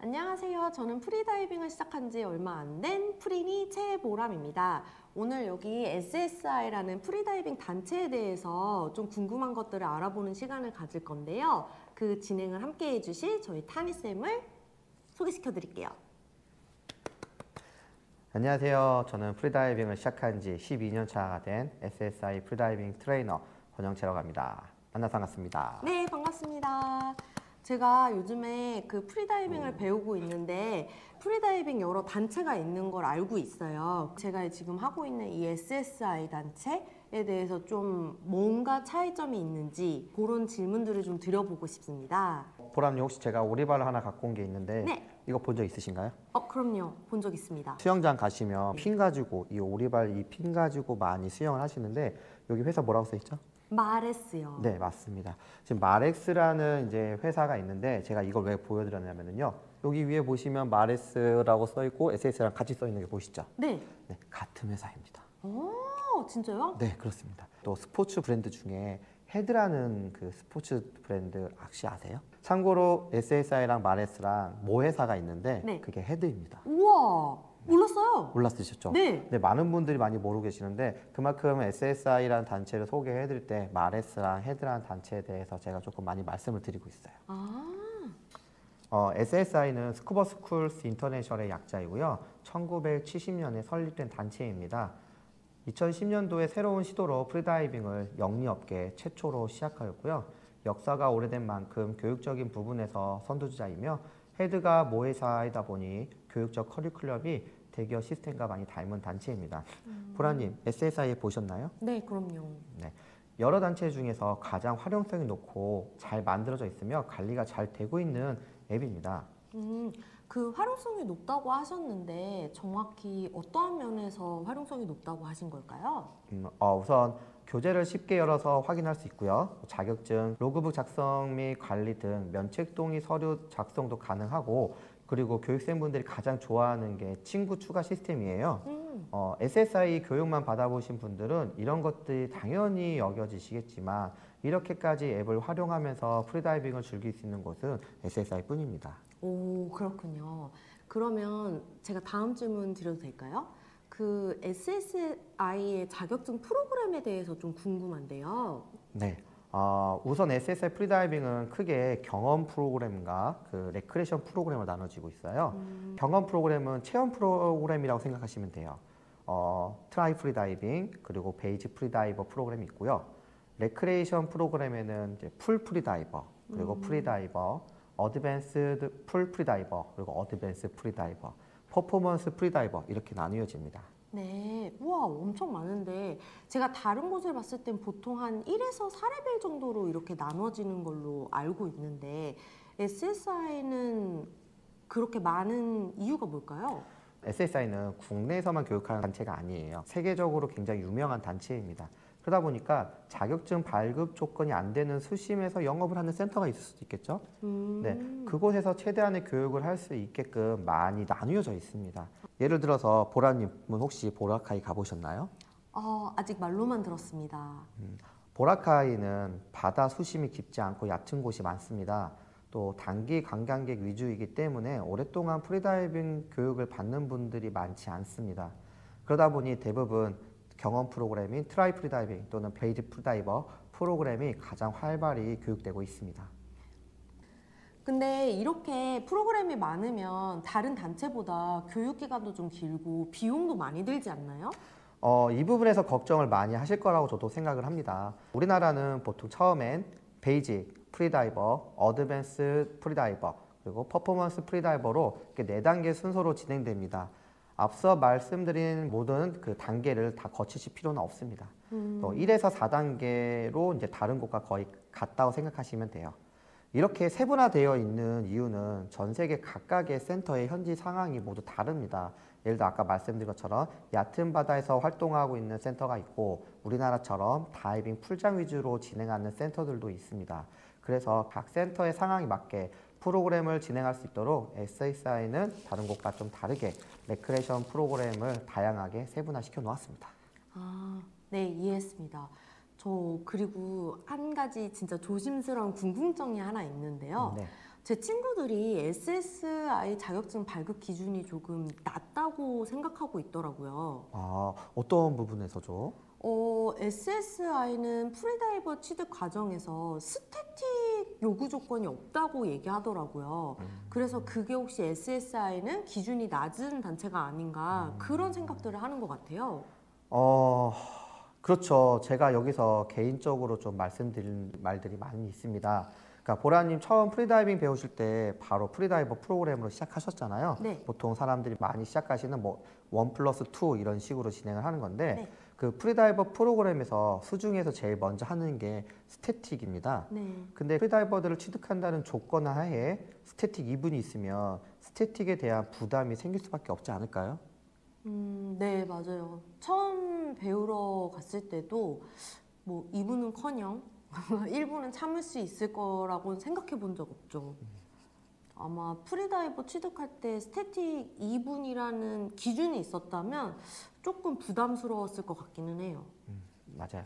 안녕하세요. 저는 프리다이빙을 시작한 지 얼마 안 된 프리니 최보람입니다. 오늘 여기 SSI라는 프리다이빙 단체에 대해서 좀 궁금한 것들을 알아보는 시간을 가질 건데요. 그 진행을 함께 해주실 저희 타미쌤을 소개시켜 드릴게요. 안녕하세요. 저는 프리다이빙을 시작한 지 12년 차가 된 SSI 프리다이빙 트레이너 권영채라고 합니다. 만나서 반갑습니다. 네, 반갑습니다. 제가 요즘에 그 프리다이빙을 배우고 있는데 프리다이빙 여러 단체가 있는 걸 알고 있어요. 제가 지금 하고 있는 이 SSI 단체에 대해서 좀 뭔가 차이점이 있는지 그런 질문들을 좀 드려보고 싶습니다. 보람님, 혹시 제가 오리발을 하나 갖고 온 게 있는데 네. 이거 본 적 있으신가요? 그럼요. 본 적 있습니다. 수영장 가시면 핀 가지고 이 오리발 이 핀 가지고 많이 수영을 하시는데 여기 회사 뭐라고 써 있죠? 마레스요. 네, 맞습니다. 지금 마렉스라는 이제 회사가 있는데 제가 이걸 왜 보여드렸냐면요. 여기 위에 보시면 마렉스라고 써 있고 SS랑 같이 써 있는 게 보시죠? 네. 네, 같은 회사입니다. 진짜요? 네, 그렇습니다. 또 스포츠 브랜드 중에 헤드라는 그 스포츠 브랜드 혹시 아세요? 참고로 SSI랑 마레스랑 모 회사가 있는데 네. 그게 헤드입니다. 우와, 몰랐어요. 몰랐으셨죠? 네. 네, 많은 분들이 많이 모르고 계시는데 그만큼 SSI라는 단체를 소개해드릴 때 마레스랑 헤드라는 단체에 대해서 제가 조금 많이 말씀을 드리고 있어요. SSI는 스쿠버 스쿨스 인터내셔널의 약자이고요. 1970년에 설립된 단체입니다. 2010년도에 새로운 시도로 프리다이빙을 영리업계 최초로 시작하였고요. 역사가 오래된 만큼 교육적인 부분에서 선두주자이며 헤드가 모회사이다 보니 교육적 커리큘럼이 대기업 시스템과 많이 닮은 단체입니다. 보라님, SSI 보셨나요? 네, 그럼요. 네. 여러 단체 중에서 가장 활용성이 높고 잘 만들어져 있으며 관리가 잘 되고 있는 앱입니다. 그 활용성이 높다고 하셨는데 정확히 어떠한 면에서 활용성이 높다고 하신 걸까요? 우선 교재를 쉽게 열어서 확인할 수 있고요. 자격증, 로그북 작성 및 관리 등 면책 동의 서류 작성도 가능하고 그리고 교육생분들이 가장 좋아하는 게 친구 추가 시스템이에요. SSI 교육만 받아보신 분들은 이런 것들이 당연히 여겨지시겠지만 이렇게까지 앱을 활용하면서 프리다이빙을 즐길 수 있는 곳은 SSI 뿐입니다. 오, 그렇군요. 그러면 제가 다음 질문 드려도 될까요? 그 SSI의 자격증 프로그램에 대해서 좀 궁금한데요. 네. 우선 SSI 프리다이빙은 크게 경험 프로그램과 그 레크레이션 프로그램으로 나눠지고 있어요. 경험 프로그램은 체험 프로그램이라고 생각하시면 돼요. 트라이 프리다이빙 그리고 베이직 프리다이버 프로그램이 있고요. 레크레이션 프로그램에는 이제 풀 프리다이버 그리고 프리다이버, 어드밴스드 풀 프리다이버 그리고 어드밴스 프리다이버, 퍼포먼스 프리다이버 이렇게 나뉘어집니다. 네, 우와, 엄청 많은데 제가 다른 곳을 봤을 땐 보통 한 1에서 4레벨 정도로 이렇게 나눠지는 걸로 알고 있는데 SSI는 그렇게 많은 이유가 뭘까요? SSI는 국내에서만 교육하는 단체가 아니에요. 세계적으로 굉장히 유명한 단체입니다. 그러다 보니까 자격증 발급 조건이 안 되는 수심에서 영업을 하는 센터가 있을 수도 있겠죠. 네, 그곳에서 최대한의 교육을 할 수 있게끔 많이 나뉘어져 있습니다. 예를 들어서 보라님은 혹시 보라카이 가보셨나요? 아직 말로만 들었습니다. 보라카이는 바다 수심이 깊지 않고 얕은 곳이 많습니다. 또 단기 관광객 위주이기 때문에 오랫동안 프리다이빙 교육을 받는 분들이 많지 않습니다. 그러다 보니 대부분 경험 프로그램인 트라이 프리다이빙 또는 베이직 프리다이버 프로그램이 가장 활발히 교육되고 있습니다. 근데 이렇게 프로그램이 많으면 다른 단체보다 교육기간도 좀 길고 비용도 많이 들지 않나요? 이 부분에서 걱정을 많이 하실 거라고 저도 생각을 합니다. 우리나라는 보통 처음엔 베이직 프리다이버, 어드밴스 프리다이버, 그리고 퍼포먼스 프리다이버로 이렇게 4단계 순서로 진행됩니다. 앞서 말씀드린 모든 그 단계를 다 거치실 필요는 없습니다. 1에서 4단계로 이제 다른 곳과 거의 같다고 생각하시면 돼요. 이렇게 세분화되어 있는 이유는 전 세계 각각의 센터의 현지 상황이 모두 다릅니다. 예를 들어 아까 말씀드린 것처럼 얕은 바다에서 활동하고 있는 센터가 있고 우리나라처럼 다이빙 풀장 위주로 진행하는 센터들도 있습니다. 그래서 각 센터의 상황에 맞게 프로그램을 진행할 수 있도록 SSI는 다른 곳과 좀 다르게 레크레이션 프로그램을 다양하게 세분화시켜 놓았습니다. 아, 네, 이해했습니다. 저 그리고 한 가지 진짜 조심스러운 궁금증이 하나 있는데요. 네. 제 친구들이 SSI 자격증 발급 기준이 조금 낮다고 생각하고 있더라고요. 어떤 부분에서죠? SSI는 프리다이버 취득 과정에서 스태틱 요구 조건이 없다고 얘기하더라고요. 그래서 그게 혹시 SSI는 기준이 낮은 단체가 아닌가 그런 생각들을 하는 것 같아요. 그렇죠. 제가 여기서 개인적으로 좀 말씀드릴 말들이 많이 있습니다. 그러니까 보라님 처음 프리다이빙 배우실 때 바로 프리다이버 프로그램으로 시작하셨잖아요. 네. 보통 사람들이 많이 시작하시는 뭐 1+2 이런 식으로 진행을 하는 건데 네. 그 프리다이버 프로그램에서 수중에서 제일 먼저 하는 게 스태틱입니다. 네. 근데 프리다이버들을 취득한다는 조건 하에 스태틱 2분이 있으면 스태틱에 대한 부담이 생길 수밖에 없지 않을까요? 네, 맞아요. 처음 배우러 갔을 때도 뭐 2분은커녕 1분은 참을 수 있을 거라고는 생각해 본 적 없죠. 아마 프리다이버 취득할 때 스태틱 2분이라는 기준이 있었다면 조금 부담스러웠을 것 같기는 해요. 맞아요.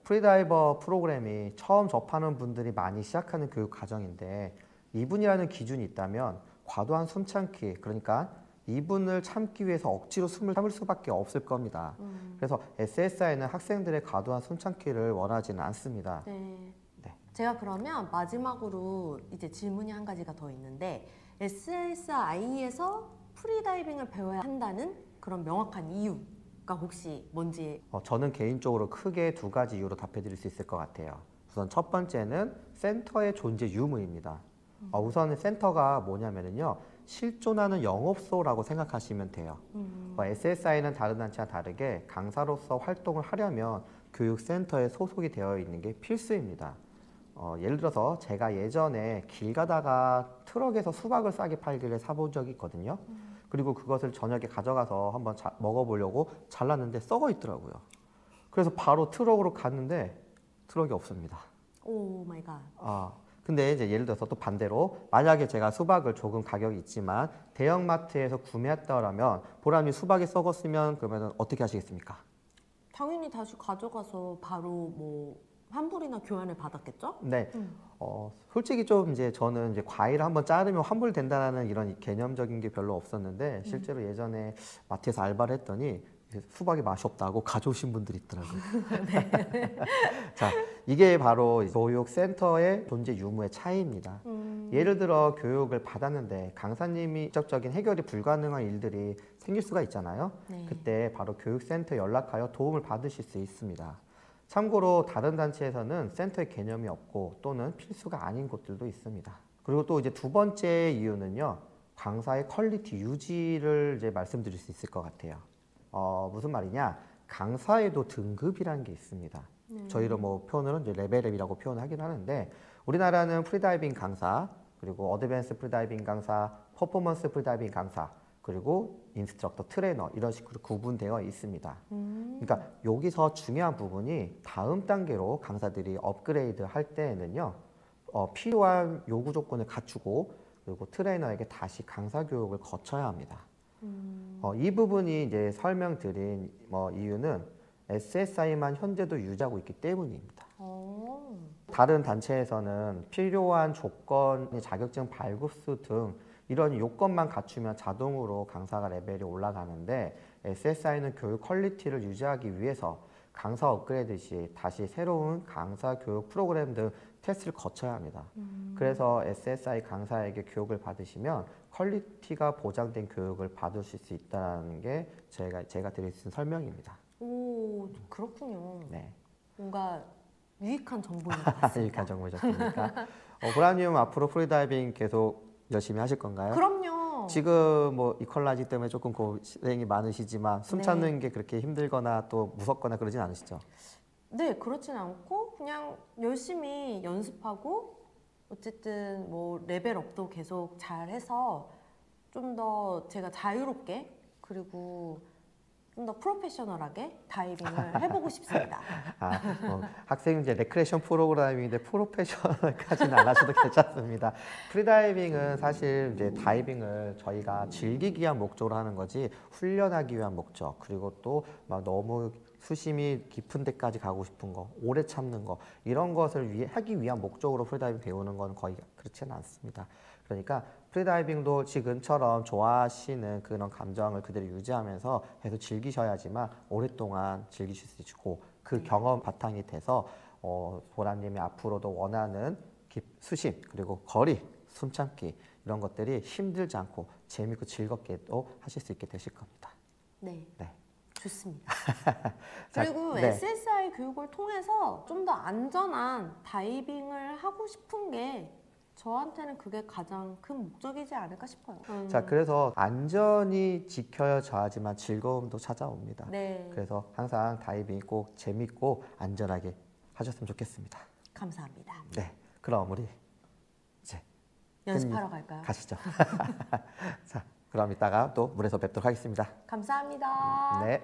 프리다이버 프로그램이 처음 접하는 분들이 많이 시작하는 교육 과정인데 2분이라는 기준이 있다면 과도한 숨 참기, 그러니까 2분을 참기 위해서 억지로 숨을 참을 수밖에 없을 겁니다. 그래서 SSI는 학생들의 과도한 숨 참기를 원하지는 않습니다. 네. 네. 제가 그러면 마지막으로 이제 질문이 한 가지가 더 있는데 SSI에서 프리다이빙을 배워야 한다는 그런 명확한 이유가 혹시 뭔지. 저는 개인적으로 크게 두 가지 이유로 답해드릴 수 있을 것 같아요. 우선 첫 번째는 센터의 존재 유무입니다. 우선 센터가 뭐냐면요, 실존하는 영업소라고 생각하시면 돼요. SSI는 다른 단체와 다르게 강사로서 활동을 하려면 교육센터에 소속이 되어 있는 게 필수입니다. 예를 들어서 제가 예전에 길 가다가 트럭에서 수박을 싸게 팔길래 사본 적이 있거든요. 그리고 그것을 저녁에 가져가서 한번 먹어보려고 잘랐는데 썩어 있더라고요. 그래서 바로 트럭으로 갔는데 트럭이 없습니다. 오 마이 갓. 근데 이제 예를 들어서 또 반대로 만약에 제가 수박을 조금 가격이 있지만 대형마트에서 구매했다라면 보람이 수박이 썩었으면 그러면 어떻게 하시겠습니까? 당연히 다시 가져가서 바로 뭐 환불이나 교환을 받았겠죠? 네. 솔직히 좀 이제 저는 이제 과일을 한번 자르면 환불된다는 이런 개념적인 게 별로 없었는데 실제로 예전에 마트에서 알바를 했더니 수박이 맛이 없다고 가져오신 분들이 있더라고요. 네. 자, 이게 바로 교육센터의 존재 유무의 차이입니다. 예를 들어 교육을 받았는데 강사님이 직접적인 해결이 불가능한 일들이 생길 수가 있잖아요. 네. 그때 바로 교육센터에 연락하여 도움을 받으실 수 있습니다. 참고로 다른 단체에서는 센터의 개념이 없고 또는 필수가 아닌 곳들도 있습니다. 그리고 또 이제 두 번째 이유는요, 강사의 퀄리티 유지를 이제 말씀드릴 수 있을 것 같아요. 무슨 말이냐? 강사에도 등급이라는 게 있습니다. 저희로 뭐 표현을 이제 레벨업이라고 표현하긴 하는데 우리나라는 프리다이빙 강사, 그리고 어드밴스 프리다이빙 강사, 퍼포먼스 프리다이빙 강사, 그리고 인스트럭터, 트레이너 이런 식으로 구분되어 있습니다. 그러니까 여기서 중요한 부분이 다음 단계로 강사들이 업그레이드 할 때에는요, 필요한 요구 조건을 갖추고 그리고 트레이너에게 다시 강사 교육을 거쳐야 합니다. 이 부분이 이제 설명드린 이유는 SSI만 현재도 유지하고 있기 때문입니다. 다른 단체에서는 필요한 조건, 자격증 발급수 등 이런 요건만 갖추면 자동으로 강사가 레벨이 올라가는데 SSI는 교육 퀄리티를 유지하기 위해서 강사 업그레이드 시 다시 새로운 강사 교육 프로그램 등 테스트를 거쳐야 합니다. 그래서 SSI 강사에게 교육을 받으시면 퀄리티가 보장된 교육을 받으실 수 있다는 게 제가 드릴 수 있는 설명입니다. 오, 그렇군요. 네. 뭔가 유익한 정보인 것 같습니다. 유익한 정보셨습니까? 보라님 앞으로 프리다이빙 계속 열심히 하실 건가요? 그럼요. 지금 뭐 이퀄라이징 때문에 조금 고생이 많으시지만 숨 네. 참는 게 그렇게 힘들거나 또 무섭거나 그러진 않으시죠? 네, 그렇진 않고 그냥 열심히 연습하고 어쨌든 뭐 레벨업도 계속 잘 해서 좀 더 제가 자유롭게 그리고 좀 더 프로페셔널하게 다이빙을 해보고 싶습니다. 학생 이제 레크레이션 프로그램인데 프로페셔널까지는 안 하셔도 괜찮습니다. 프리다이빙은 사실 이제 다이빙을 저희가 즐기기 위한 목적으로 하는 거지 훈련하기 위한 목적, 그리고 또 막 너무 수심이 깊은 데까지 가고 싶은 거, 오래 참는 거, 이런 것을 하기 위한 목적으로 프리다이빙 배우는 건 거의 그렇지는 않습니다. 그러니까 프리다이빙도 지금처럼 좋아하시는 그런 감정을 그대로 유지하면서 계속 즐기셔야지만 오랫동안 즐기실 수 있고, 그 경험 바탕이 돼서 보라님이 앞으로도 원하는 수심, 그리고 거리, 숨참기, 이런 것들이 힘들지 않고 재밌고 즐겁게도 하실 수 있게 되실 겁니다. 네. 네. 좋습니다. 그리고 네. SSI 교육을 통해서 좀 더 안전한 다이빙을 하고 싶은 게 저한테는 그게 가장 큰 목적이지 않을까 싶어요. 자, 그래서 안전이 지켜져야지만 즐거움도 찾아옵니다. 네. 그래서 항상 다이빙 꼭 재밌고 안전하게 하셨으면 좋겠습니다. 감사합니다. 네, 그럼 우리 이제 연습하러 갈까요? 가시죠. 자, 그럼 이따가 또 물에서 뵙도록 하겠습니다. 감사합니다. 네.